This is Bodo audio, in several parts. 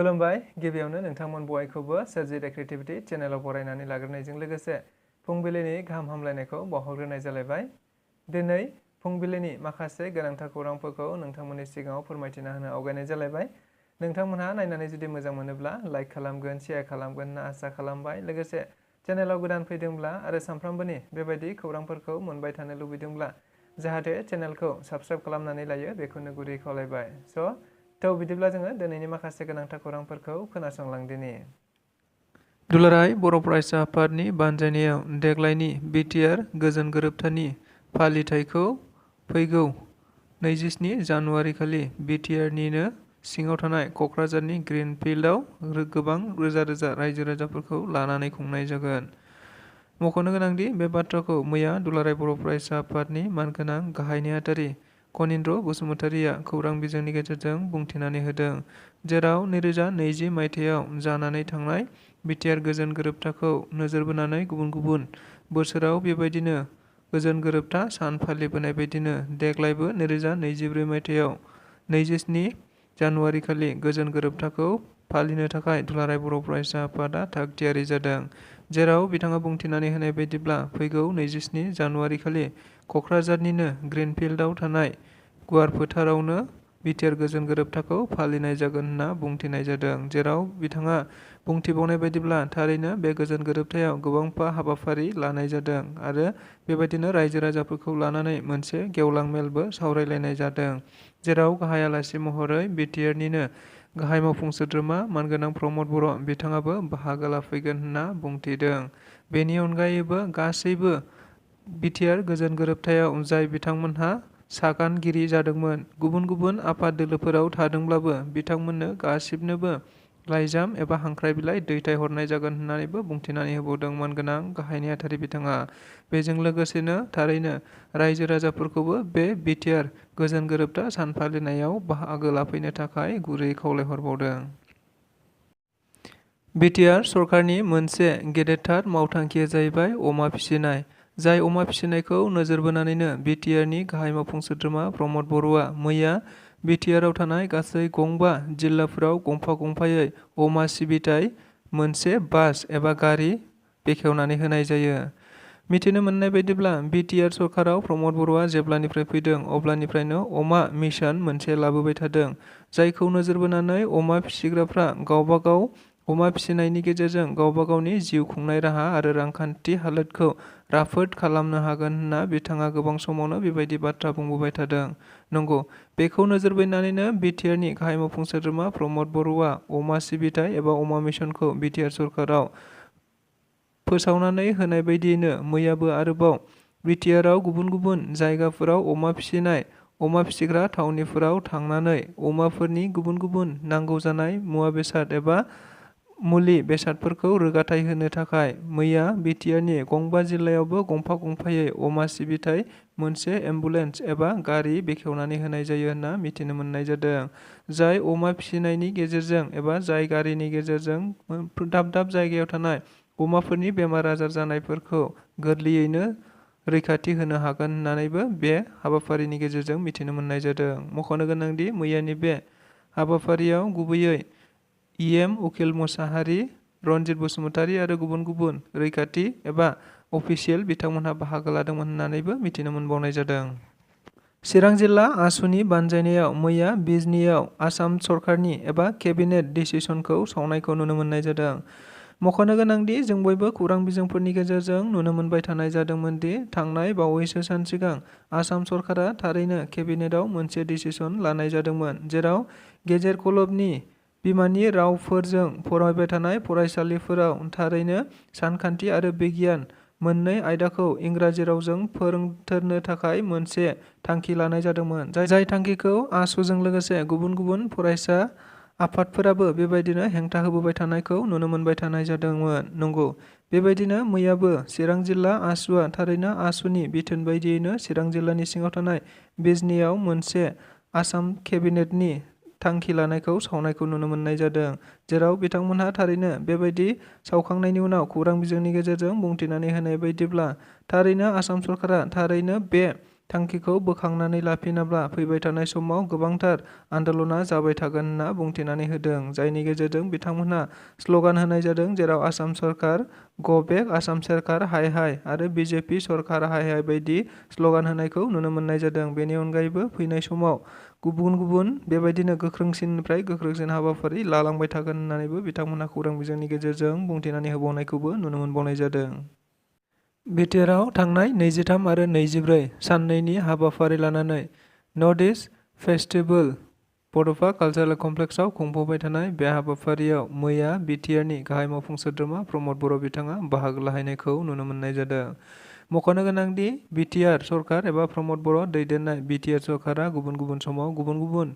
खुलुमबाय गिबियावनो नोंथांमोन बयखौबो सोरजिदा क्रिएटिभिटी चेनेलाव बरायनानै लाग्रोनायजों लोगोसे फुंबिलिनि गाहाम हामलायनायखौ बावहरग्रोनाय जालायबाय। दिनै फुंबिलिनि माखासे गोनांथार खौरांफोरखौ नोंथांमोननि सिगाङाव फोरमायथिना होनो आवगायनाय जालायबाय। नोंथांमोनहा नायनानै जुदि मोजां मोनोब्ला लाइक खालामगोन, शेयार खालामगोन होनना आसा खालामबाय। लोगोसे चेनेलाव गोदान फैदोंब्ला आरो सानफ्रोमबोनि बेबायदि खौरांफोरखौ मोनबाय थानो लुबैदोंब्ला जाहाथे चेनेलखौ साबस्क्राइब खालामनानै लायो बेखौनो गुरै खावलायबाय। थ' बिदिब्ला जोङो दिनैनि माखासे गोनांथार खौरांफोरखौ खोनासंलांदिनि। दुलाराय बर' फरायसा आफादनि बानजायनायाव देग्लायनि बिटिआर गोजोन गोरोबथानि फालिथायखौ फैगौ 27 जानुवारि खालि बिटिआरनिनो सिङाव थानाय क'क्राझारनि ग्रिनफिल्डआव गोबां रोजा रोजा रायजो राजाफोरखौ लानानै खुंनाय जागोन। मख'नो गोनांदि बे बाथ्राखौ मैया दुलाराय बर' फरायसा आफादनि मानगोनां गाहाय नेहाथारि कनिन्द्र बसुमतारिया खौरां बिजोंनि गेजेरजों बुंथिनानै होदों, जेराव 2020 मायथाइयाव जानानै थांनाय बिटिआर गोजोन गोरोबथाखौ नोजोर बोनानै गुबुन गुबुन बोसोराव बेबायदिनो गोजोन गोरोबथा सान फालिबोनाय बायदिनो देग्लायबो 2024 मायथाइयाव 27 जानुवारि खालि गोजोन गोरोबथाखौ फालिनो थाखाय दुलाराय बर' फरायसा आफादा थाग थियारि जादों। जेराव बिथाङा बुंथिनानै होनाय बायदिब्ला फैगौ 27 जानुवारि खालि क'क्राझारनिनो ग्रिनफिल्डआव थानाय गुवार फोथारावनो बिटिआर गोजोन गोरोबथाखौ फालिनाय जागोन होनना बुंथिनाय जादों। जेराव बिथाङा बुंथिबावनाय बायदिब्ला थारैनो बे गोजोन गोरोबथायाव गोबांफा हाबाफारि लानाय जादों आरो बेबायदिनो रायजो राजाफोरखौ लानानै मोनसे गेवलां मेलबो सावरायलायनाय जादों। जेराव गाहाय आलासि महरै बिटिआरनिनो गाहाय मावफुं सोद्रोमा मानगोनां प्रमद बर' बिथाङाबो बाहागो लाफैगोन होनना बुंथिदों। बेनि अनगायैबो गासैबो बिटिआर गोजोन गोरोबथायाव जाय बिथांमोनहा सागानगिरि जादोंमोन, गुबुन गुबुन आफाद दोलोफोराव थादोंब्लाबो बिथांमोननो गासिबनोबो लाइजाम एबा हांख्राय बिलाइ दैथायहरनाय जागोन होननानैबो बुंथिनानै होबावदों मानगोनां गाहाय नेहाथारि बिथाङा। बेजों लोगोसेनो थारैनो रायजो राजाफोरखौबो बे बिटिआर गोजोन गोरोबथा सान फालिनायाव बाहागो लाफैनो थाखाय गुरै खावलायहरबावदों। बिटिआर सरकारनि मोनसे गेदेरथार मावथांखिया जाहैबाय अमा फिसिनाय। जाय अमा फिसिनायखौ नोजोर बोनानैनो बिटिआरनि गाहाय मावफुं सोद्रोमा प्रमद बर'आ मैया बिटिआरआव थानाय गासै गंबा जिल्लाफोराव गंफा गंफायै अमा सिबिथाय मोनसे बास एबा गारि बेखेवनानै होनाय जायो। मिथिनो मोननाय बायदिब्ला बिटिआर सरकाराव प्रमद बर'आ जेब्लानिफ्राय फैदों अब्लानिफ्रायनो अमा मिशन मोनसे लाबोबाय थादों। जायखौ नोजोर बोनानै अमा फिसिग्राफ्रा गावबा गाव अमा फिसिनायनि गेजेरजों गावबा गावनि जिउ खुंनाय राहा आरो रांखान्थि हालोदखौ राफोद खालामनो हागोन होनना बिथाङा गोबां समावनो बेबायदि बाथ्रा बुंबोबाय थादों। नंगौ, बेखौ नोजोर बोनानैनो बिटिआरनि गाहाय मावफुं सोद्रोमा प्रमद बर'आ अमा सिबिथाय एबा अमा मिशनखौ बिटिआर सरकाराव फोसावनानै होनाय बायदियैनो मैयाबो आरोबाव बिटिआरआव गुबुन गुबुन जायगाफोराव अमा फिसिनाय अमा फिसिग्रा थावनिफोराव थांनानै अमाफोरनि गुबुन गुबुन नांगौ जानाय मुवा बेसाद एबा मुलि बेसादफोरखौ रोगाथाय होनो थाखाय मैया बिटिआरनि गंबा जिल्लायावबो गंफा गंफायै अमा सिबिथाय मोनसे एम्बुलेन्स एबा गारि बेखेवनानै होनाय जायो होनना मिथिनो मोननाय जादों। जाय अमा फिसिनायनि गेजेरजों एबा जाय गारिनि गेजेरजों दाब दाब जायगायाव थानाय अमाफोरनि बेमार आजार जानायफोरखौ गोरलैयैनो रैखाथि होनो हागोन होननानैबो बे हाबाफारिनि गेजेरजों मिथिनो मोननाय जादों। मख'नो गोनांदि मैयानि बे हाबाफारियाव गुबैयै इएम उकिल मोसाहारि, रनजित बसुमतारी आरो गुबुन गुबुन रैखाथि एबा अफिसियेल बिथांमोनहा बाहागो लादोंमोन होननानैबो मिथिनो मोनबावनाय जादों। चिरां जिल्ला आसुनि बानजायनायाव मैया बिजनीआव आसाम सरकारनि एबा केबिनेट डिसिसनखौ सावनायखौ नुनो मोननाय जादों। मख'नो गोनांदि जों बयबो खौरां बिजोंफोरनि गेजेरजों नुनो मोनबाय थानाय जादोंमोन दि थांनाय बावैसो सान सिगां आसाम सरकारा थारैनो केबिनेटआव मोनसे डिसिसन लानाय जादोंमोन। जेराव गेजेर खलबनि बिमानि रावफोरजों फरायबाय थानाय फरायसालिफोराव थारैनो सानखान्थि आरो बिगियान मोननै आयदाखौ इंराजि रावजों फोरोंथारनो थाखाय मोनसे थांखि लानाय जादोंमोन। जाय थांखिखौ आसुजों लोगोसे गुबुन गुबुन फरायसा आफादफोराबो बेबायदिनो हेंथा होबोबाय थानायखौ नुनो मोनबाय थानाय जादोंमोन। नंगौ, बेबायदिनो मैयाबो चिरां जिल्ला आसुआ थारैनो आसुनि बिथोन बायदियैनो चिरां जिल्लानि सिङाव थानाय बिजनीआव मोनसे आसाम केबिनेटनि थांखि लानायखौ सावनायखौ नुनो मोननाय जादों। जेराव बिथांमोनहा थारैनो बेबायदि सावखांनायनि उनाव खौरां बिजोंनि गेजेरजों बुंथिनानै होनाय बायदिब्ला थारैनो आसाम सरकारा थारैनो बे थांखिखौ बोखांनानै लाफिनाब्ला फैबाय थानाय समाव गोबांथार आन्दलना जाबाय थागोन होनना बुंथिनानै होदों, जायनि गेजेरजों बिथांमोनहा स्लगान होनाय जादों, जेराव आसाम सरकार गो बेक, आसाम सरकार हाय हाय आरो बिजेपि सरकार हाय हाय बायदि स्लगान होनायखौ नुनो मोननाय जादों। बेनि अनगायैबो फैनाय समाव गुबुन गुबुन बेबायदिनो गोख्रोंसिननिफ्राय गोख्रोंसिन हाबाफारि लालांबाय थागोन होननानैबो बिथांमोनहा खौरां बिजोंनि गेजेरजों बुंथिनानै होबावनायखौबो नुनो मोनबावनाय जादों। बिटिआरआव थांनाय 23 आरो 24 साननैनि हाबाफारि लानानै नर्थ इस्ट फेस्टिभेल बड'फा कालचारेल कमप्लेक्सआव खुंफुंबाय थानाय बे हाबाफारियाव मैया बिटिआरनि गाहाय मावफुं सोद्रोमा प्रमद बर' बिथाङा बाहागो लाहैनायखौ नुनो मोननाय जादों। मख'नो गोनांदि बिटिआर सरकार एबा प्रमद बर' दैदेननाय बिटिआर सरकारा गुबुन गुबुन समाव गुबुन गुबुन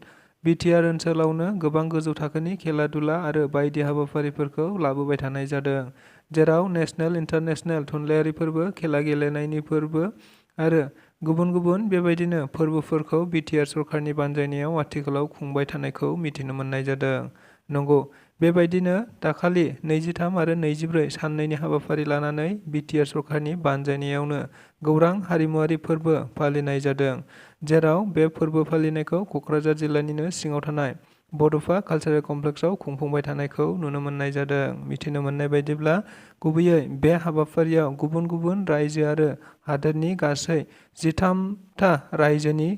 बिटिआर ओनसोलावनो गोबां गोजौ थाखोनि खेला दुला आरो बायदि हाबाफारिफोरखौ लाबोबाय थानाय जादों, जेराव नेशनेल इन्टारनेशनेल थुनलाइयारि फोरबो, खेला गेलेनायनि फोरबो आरो गुबुन गुबुन बेबायदिनो फोरबोफोरखौ बिटिआर सरकारनि बानजायनायाव आथिखालाव खुंबाय थानायखौ मिथिनो मोननाय जादों। नंगौ, बेबायदिनो दाखालि 23 आरो 24 साननैनि हाबाफारि लानानै बिटिआर सरकारनि बानजायनायावनो गौरां हारिमुआरि फोरबो फालिनाय जादों, जेराव बे फोरबो फालिनायखौ क'क्राझार जिल्लानिनो सिङाव थानाय बड'फा कालचारेल कमप्लेक्सआव खुंफुंबाय थानायखौ नुनो मोननाय जादों। मिथिनो मोननाय बायदिब्ला गुबैयै बे हाबाफारियाव गुबुन गुबुन रायजो आरो हादोरनि गासै 13टा रायजोनि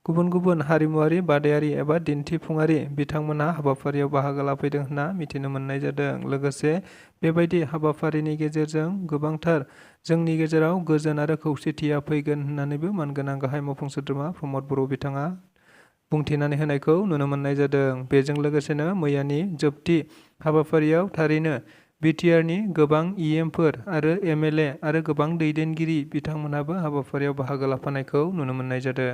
गुबुन गुबुन हारिमुआरि बादायारि एबा दिन्थिफुंआरि बिथांमोनहा हाबाफारियाव बाहागो लाफैदों होनना मिथिनो मोननाय जादों। लोगोसे बेबायदि हाबाफारिनि गेजेरजों गोबांथार जोंनि गेजेराव गोजोन आरो खौसेथिया फैगोन होननानैबो मानगोनां गाहाय मावफुं सोद्रोमा प्रमद बर' बिथाङा बुंथिनानै होनायखौ नुनो मोननाय जादों। बेजों लोगोसेनो मैयानि जोबथि हाबाफारियाव थारैनो बिटिआरनि गोबां इएमफोर आरो एमएलए आरो गोबां दैदेनगिरि बिथांमोनहाबो हाबाफारियाव बाहागो लाफानायखौ नुनो मोननाय जादों।